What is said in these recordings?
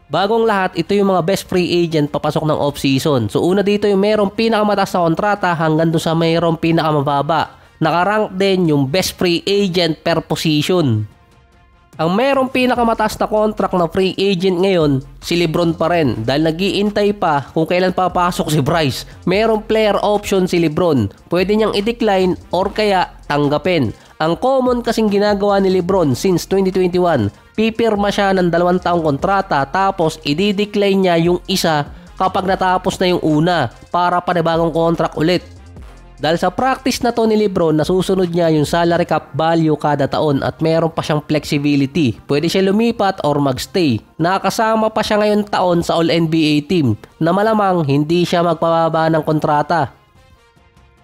Bagong lahat, ito yung mga best free agent papasok ng off-season. So una dito yung merong pinakamataas na kontrata hanggang doon sa merong pinakamababa. Nakarank din yung best free agent per position. Ang merong pinakamataas na contract na free agent ngayon, si LeBron pa rin dahil nag-iintay pa kung kailan papasok si Bryce. Merong player option si LeBron. Pwede niyang i-decline or kaya tanggapin. Ang common kasing ginagawa ni LeBron since 2021, pipirma siya ng 2 taong kontrata tapos i-decline niya yung isa kapag natapos na yung una para panibagong contract ulit. Dahil sa practice na to ni LeBron, nasusunod niya yung salary cap value kada taon at meron pa siyang flexibility. Pwede siya lumipat or magstay. Nakasama pa siya ngayon taon sa All-NBA team na malamang hindi siya magpababa ng kontrata.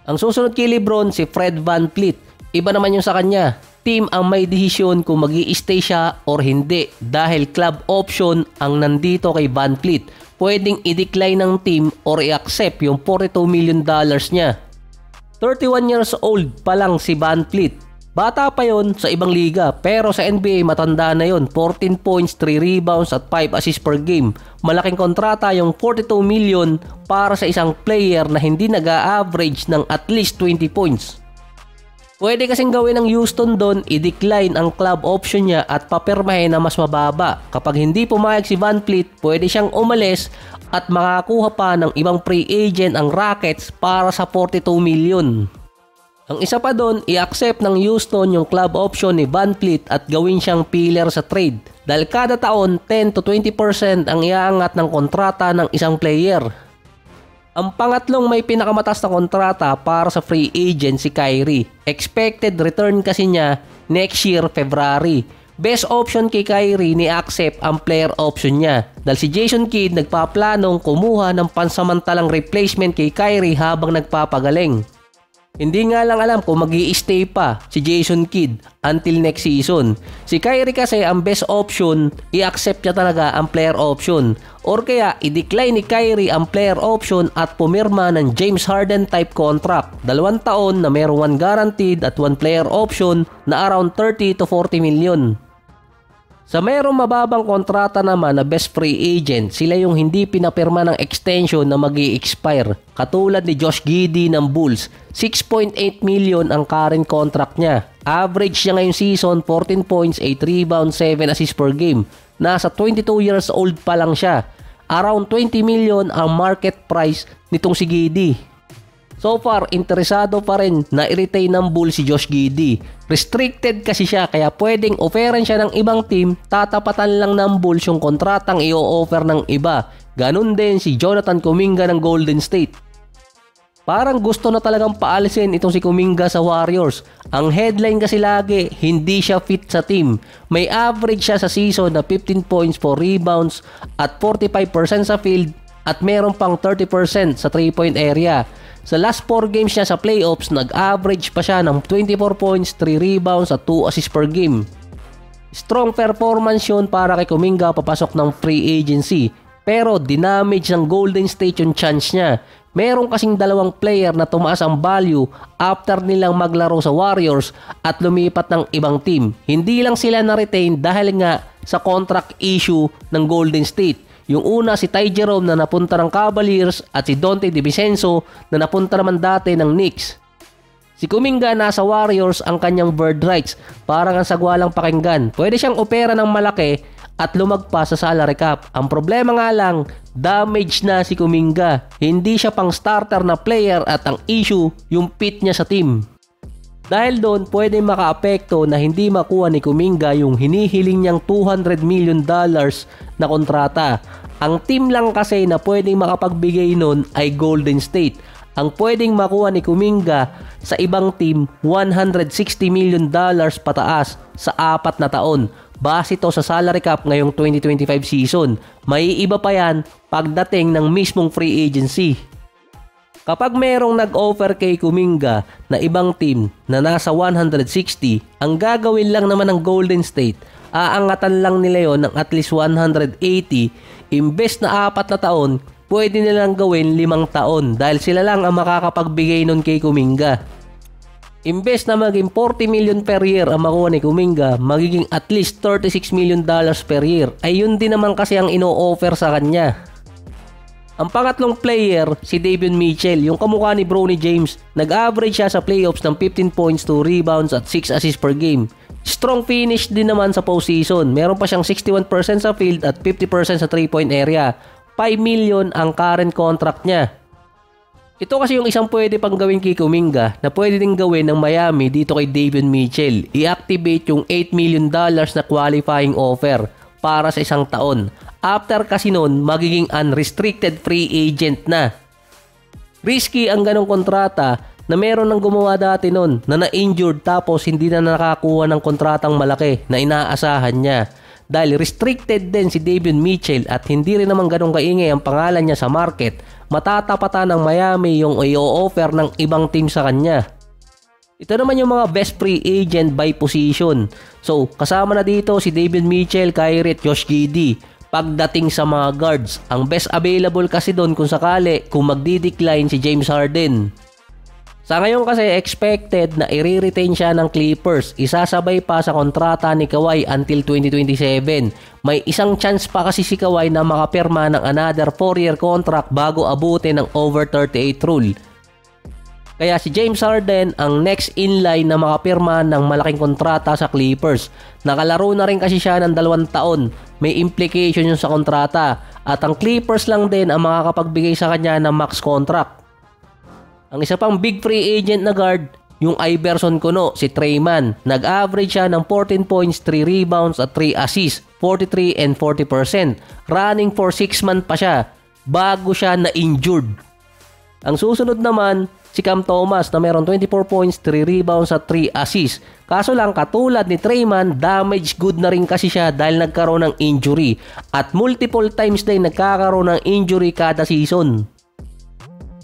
Ang susunod kay LeBron si Fred VanVleet. Iba naman yung sa kanya. Team ang may desisyon kung mag-i-stay siya or hindi dahil club option ang nandito kay VanVleet. Pwedeng i-decline ng team or i-accept yung $42 million niya. 31 years old pa lang si VanVleet. Bata pa yon sa ibang liga pero sa NBA matanda na yon. 14 points, 3 rebounds at 5 assists per game. Malaking kontrata yung $42 million para sa isang player na hindi nag-a-average ng at least 20 points. Pwede kasing gawin ng Houston doon, i-decline ang club option niya at papirmahin na mas mababa. Kapag hindi pumayag si VanVleet, pwede siyang umalis at makakuha pa ng ibang free agent ang Rockets para sa $42 million. Ang isa pa doon, i-accept ng Houston yung club option ni VanVleet at gawin siyang pillar sa trade. Dahil kada taon, 10 to 20% ang iaangat ng kontrata ng isang player. Ang pangatlong may pinakamataas na kontrata para sa free agent si Kyrie. Expected return kasi niya next year February. Best option kay Kyrie ni accept ang player option niya. Dahil si Jason Kidd nagpaplanong kumuha ng pansamantalang replacement kay Kyrie habang nagpapagaling. Hindi nga lang alam kung mag-i-stay pa si Jason Kidd until next season. Si Kyrie kasi ang best option, i-accept niya talaga ang player option. Or kaya i-decline ni Kyrie ang player option at pumirma ng James Harden type contract. 2 taon na mayroong 1 guaranteed at 1 player option na around 30 to 40 million. Sa mayroong mababang kontrata naman na best free agent, sila yung hindi pinapirma ng extension na mag-i-expire. Katulad ni Josh Giddey ng Bulls, 6.8 million ang current contract niya. Average niya ngayong season, 14 points, 8 rebounds, 7 assists per game. Nasa 22 years old pa lang siya. Around 20 million ang market price nitong si Giddey. So far, interesado pa rin na i-retain ng Bulls si Josh Giddey. Restricted kasi siya kaya pwedeng offeran siya ng ibang team, tatapatan lang ng Bulls yung kontratang i-offer ng iba. Ganun din si Jonathan Kuminga ng Golden State. Parang gusto na talagang paalisin itong si Kuminga sa Warriors. Ang headline kasi lagi, hindi siya fit sa team. May average siya sa season na 15 points, 4 rebounds at 45% sa field at meron pang 30% sa 3-point area. Sa last 4 games niya sa playoffs, nag-average pa siya ng 24 points, 3 rebounds at 2 assists per game. Strong performance yun para kay Kuminga papasok ng free agency. Pero dinamage ng Golden State yung chance niya. Meron kasing 2 player na tumaas ang value after nilang maglaro sa Warriors at lumipat ng ibang team. Hindi lang sila na-retain dahil nga sa contract issue ng Golden State. Yung una si Ty Jerome na napunta ng Cavaliers at si Donte DiVincenzo na napunta naman dati ng Knicks. Si Kuminga nasa Warriors ang kanyang bird rights, parang ang sagwalang pakinggan. Pwede siyang opera ng malaki at lumagpas sa salary cap. Ang problema nga lang, damage na si Kuminga. Hindi siya pang starter na player at ang issue, yung fit niya sa team. Dahil doon, pwede makaapekto na hindi makuha ni Kuminga yung hinihiling niyang $200 million na kontrata. Ang team lang kasi na pwedeng makapagbigay nun ay Golden State. Ang pwedeng makuha ni Kuminga sa ibang team, $160 million pataas sa 4 na taon. Base to sa salary cap ngayong 2025 season. May iba pa yan pagdating ng mismong free agency. Kapag merong nag-offer kay Kuminga na ibang team na nasa 160, ang gagawin lang naman ng Golden State, aangatan lang nila yon ng at least 180, imbes na 4 na taon, pwede nilang gawin 5 taon dahil sila lang ang makakapagbigay nun kay Kuminga. Imbes na maging 40 million per year ang makuha ni Kuminga, magiging at least 36 million dollars per year. Ay yun din naman kasi ang ino-offer sa kanya. Ang pangatlong player, si Davion Mitchell, yung kamukha ni Bronny James. Nag-average siya sa playoffs ng 15 points, 2 rebounds at 6 assists per game. Strong finish din naman sa postseason. Meron pa siyang 61% sa field at 50% sa 3-point area. 5 million ang current contract niya. Ito kasi yung isang pwede pang gawin kay Kuminga na pwede din gawin ng Miami dito kay Davion Mitchell. I-activate yung $8 million na qualifying offer para sa isang taon. After kasi nun, magiging unrestricted free agent na. Risky ang ganong kontrata na meron nang gumawa dati nun na na-injured tapos hindi na nakakuha ng kontratang malaki na inaasahan niya. Dahil restricted din si Davion Mitchell at hindi rin naman ganong kaingay ang pangalan niya sa market, matatapatan ng Miami yung i-offer ng ibang team sa kanya. Ito naman yung mga best free agent by position. So, kasama na dito si Davion Mitchell, Kyrie at Josh Giddey. Pagdating sa mga guards, ang best available kasi doon kung sakali kung magdi-decline si James Harden. Sa ngayon kasi expected na i-retain siya ng Clippers. Isasabay pa sa kontrata ni Kawhi until 2027. May isang chance pa kasi si Kawhi na makapirma ng another 4-year contract bago abutin ng over 38 rule. Kaya si James Harden ang next in line na makapirma ng malaking kontrata sa Clippers. Nakalaro na rin kasi siya ng 2 taon. May implication yun sa kontrata. At ang Clippers lang din ang makakapagbigay sa kanya ng max contract. Ang isa pang big free agent na guard, yung Iverson Kuno, si Tre Mann. Nag-average siya ng 14 points, 3 rebounds at 3 assists, 43 and 40%. Running for 6 months pa siya bago siya na-injured. Ang susunod naman, si Cam Thomas na meron 24 points, 3 rebounds at 3 assists. Kaso lang katulad ni Tre Mann, damage good na rin kasi siya dahil nagkaroon ng injury. At multiple times din nagkakaroon ng injury kada season.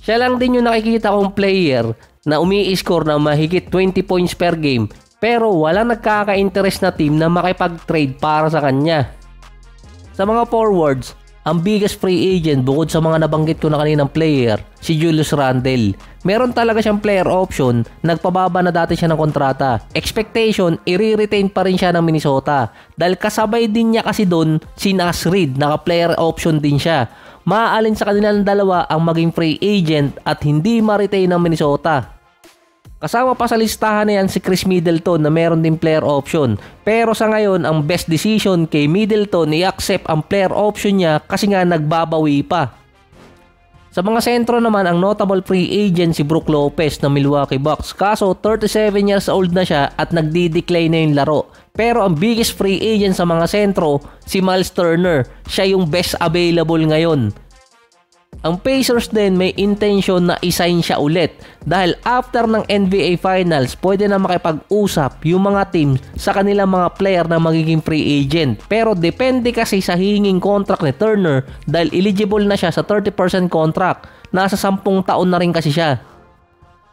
Siya lang din yung nakikita kong player na umi-score na mahigit 20 points per game pero walang nagkaka-interest na team na makipag-trade para sa kanya. Sa mga forwards, ang biggest free agent bukod sa mga nabanggit ko na kaninang player, si Julius Randle. Meron talaga siyang player option, nagpababa na dati siya ng kontrata. Expectation, i-retain pa rin siya ng Minnesota. Dahil kasabay din niya kasi doon si Naz Reid, naka-player option din siya. Maaalin sa kanilang dalawa ang maging free agent at hindi ma-retain ng Minnesota. Kasama pa sa listahan na yan si Chris Middleton na meron din player option. Pero sa ngayon, ang best decision kay Middleton i-accept ang player option niya kasi nga nagbabawi pa. Sa mga sentro naman, ang notable free agent si Brook Lopez ng Milwaukee Bucks. Kaso 37 years old na siya at nagdi-decline na yung laro. Pero ang biggest free agent sa mga sentro, si Miles Turner. Siya yung best available ngayon. Ang Pacers din may intention na i-sign siya ulit dahil after ng NBA Finals pwede na makipag-usap yung mga team sa kanilang mga player na magiging free agent. Pero depende kasi sa hinging contract ni Turner dahil eligible na siya sa 30% contract. Nasa 10 taon na rin kasi siya.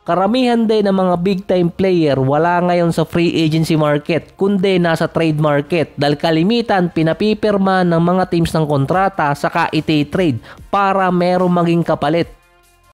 Karamihan din ng mga big time player wala ngayon sa free agency market kundi nasa trade market dahil kalimitan pinapipirma ng mga teams ng kontrata saka iti-trade para merong maging kapalit.